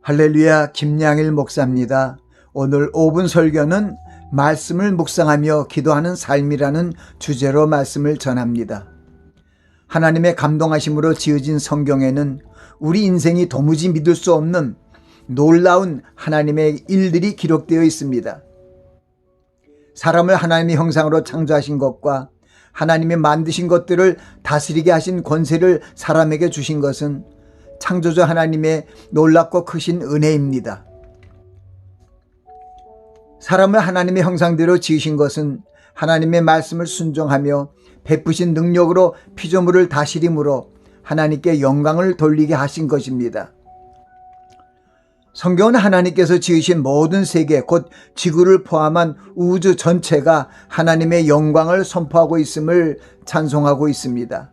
할렐루야, 김양일 목사입니다. 오늘 5분 설교는 말씀을 묵상하며 기도하는 삶이라는 주제로 말씀을 전합니다. 하나님의 감동하심으로 지어진 성경에는 우리 인생이 도무지 믿을 수 없는 놀라운 하나님의 일들이 기록되어 있습니다. 사람을 하나님의 형상으로 창조하신 것과 하나님이 만드신 것들을 다스리게 하신 권세를 사람에게 주신 것은 창조주 하나님의 놀랍고 크신 은혜입니다. 사람을 하나님의 형상대로 지으신 것은 하나님의 말씀을 순종하며 베푸신 능력으로 피조물을 다스림으로 하나님께 영광을 돌리게 하신 것입니다. 성경은 하나님께서 지으신 모든 세계, 곧 지구를 포함한 우주 전체가 하나님의 영광을 선포하고 있음을 찬송하고 있습니다.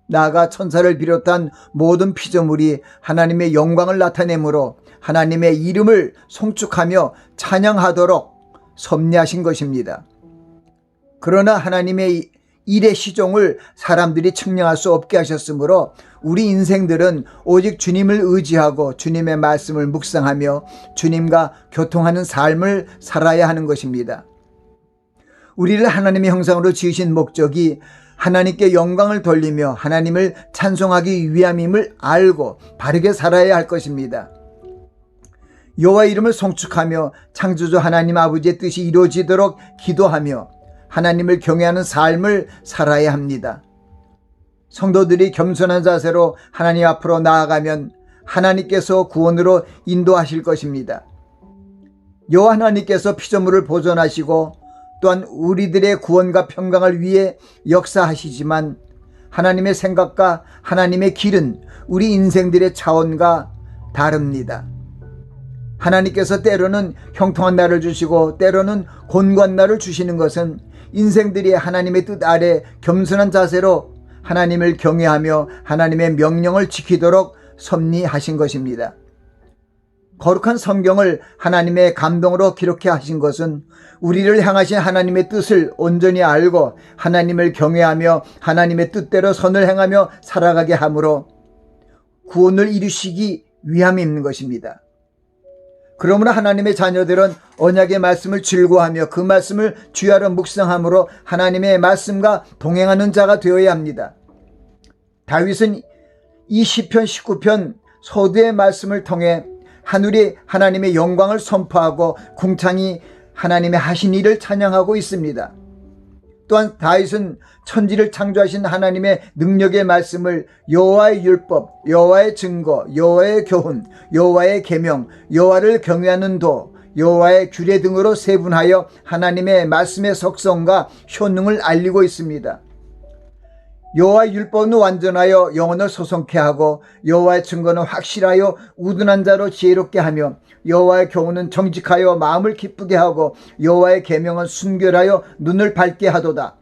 나아가 천사를 비롯한 모든 피조물이 하나님의 영광을 나타내므로 하나님의 이름을 송축하며 찬양하도록 섭리하신 것입니다. 그러나 하나님의 일의 시종을 사람들이 측량할 수 없게 하셨으므로 우리 인생들은 오직 주님을 의지하고 주님의 말씀을 묵상하며 주님과 교통하는 삶을 살아야 하는 것입니다. 우리를 하나님의 형상으로 지으신 목적이 하나님께 영광을 돌리며 하나님을 찬송하기 위함임을 알고 바르게 살아야 할 것입니다. 여호와 이름을 송축하며 창조주 하나님 아버지의 뜻이 이루어지도록 기도하며 하나님을 경외하는 삶을 살아야 합니다. 성도들이 겸손한 자세로 하나님 앞으로 나아가면 하나님께서 구원으로 인도하실 것입니다. 여호와 하나님께서 피조물을 보존하시고 또한 우리들의 구원과 평강을 위해 역사하시지만 하나님의 생각과 하나님의 길은 우리 인생들의 차원과 다릅니다. 하나님께서 때로는 형통한 날을 주시고 때로는 곤고한 날을 주시는 것은 인생들이 하나님의 뜻 아래 겸손한 자세로 하나님을 경외하며 하나님의 명령을 지키도록 섭리하신 것입니다. 거룩한 성경을 하나님의 감동으로 기록해 하신 것은 우리를 향하신 하나님의 뜻을 온전히 알고 하나님을 경외하며 하나님의 뜻대로 선을 행하며 살아가게 함으로 구원을 이루시기 위함이 있는 것입니다. 그러므로 하나님의 자녀들은 언약의 말씀을 즐거워하며 그 말씀을 주야로 묵상함으로 하나님의 말씀과 동행하는 자가 되어야 합니다. 다윗은 이 시편 19편 소두의 말씀을 통해 하늘이 하나님의 영광을 선포하고 궁창이 하나님의 하신 일을 찬양하고 있습니다. 또한 다윗은 천지를 창조하신 하나님의 능력의 말씀을 여호와의 율법, 여호와의 증거, 여호와의 교훈, 여호와의 계명, 여호와를 경외하는 도, 여호와의 규례 등으로 세분하여 하나님의 말씀의 속성과 효능을 알리고 있습니다. 여호와의 율법은 완전하여 영혼을 소성케 하고 여호와의 증거는 확실하여 우둔한 자로 지혜롭게 하며 여호와의 교훈은 정직하여 마음을 기쁘게 하고 여호와의 계명은 순결하여 눈을 밝게 하도다.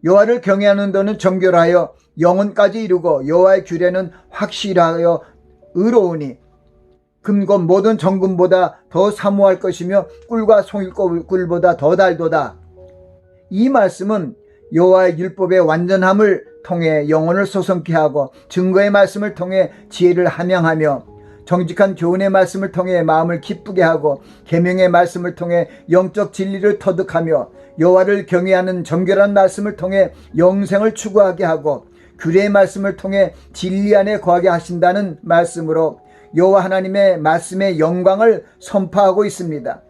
여호와를 경외하는 도는 정결하여 영혼까지 이루고 여호와의 규례는 확실하여 의로우니 금과 모든 정금보다 더 사모할 것이며 꿀과 송이꿀보다 더 달도다. 이 말씀은 여호와의 율법의 완전함을 통해 영혼을 소성케 하고 증거의 말씀을 통해 지혜를 함양하며 정직한 교훈의 말씀을 통해 마음을 기쁘게 하고 계명의 말씀을 통해 영적 진리를 터득하며 여호와를 경외하는 정결한 말씀을 통해 영생을 추구하게 하고 규례의 말씀을 통해 진리 안에 거하게 하신다는 말씀으로 여호와 하나님의 말씀의 영광을 선포하고 있습니다.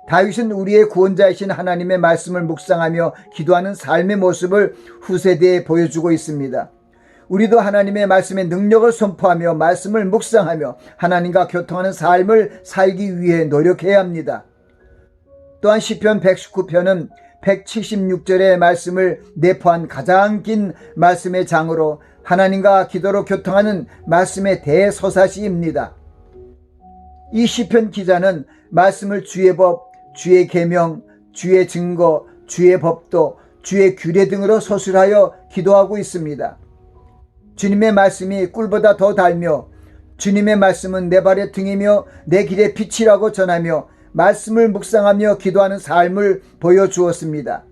다윗은 우리의 구원자이신 하나님의 말씀을 묵상하며 기도하는 삶의 모습을 후세대에 보여주고 있습니다. 우리도 하나님의 말씀의 능력을 선포하며 말씀을 묵상하며 하나님과 교통하는 삶을 살기 위해 노력해야 합니다. 또한 시편 119편은 176절의 말씀을 내포한 가장 긴 말씀의 장으로 하나님과 기도로 교통하는 말씀의 대서사시입니다. 이 시편 기자는 말씀을 주의 법, 주의 계명, 주의 증거, 주의 법도, 주의 규례 등으로 서술하여 기도하고 있습니다. 주님의 말씀이 꿀보다 더 달며 주님의 말씀은 내 발의 등이며 내 길의 빛이라고 전하며 말씀을 묵상하며 기도하는 삶을 보여주었습니다.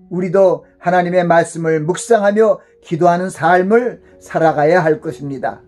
우리도 하나님의 말씀을 묵상하며 기도하는 삶을 살아가야 할 것입니다.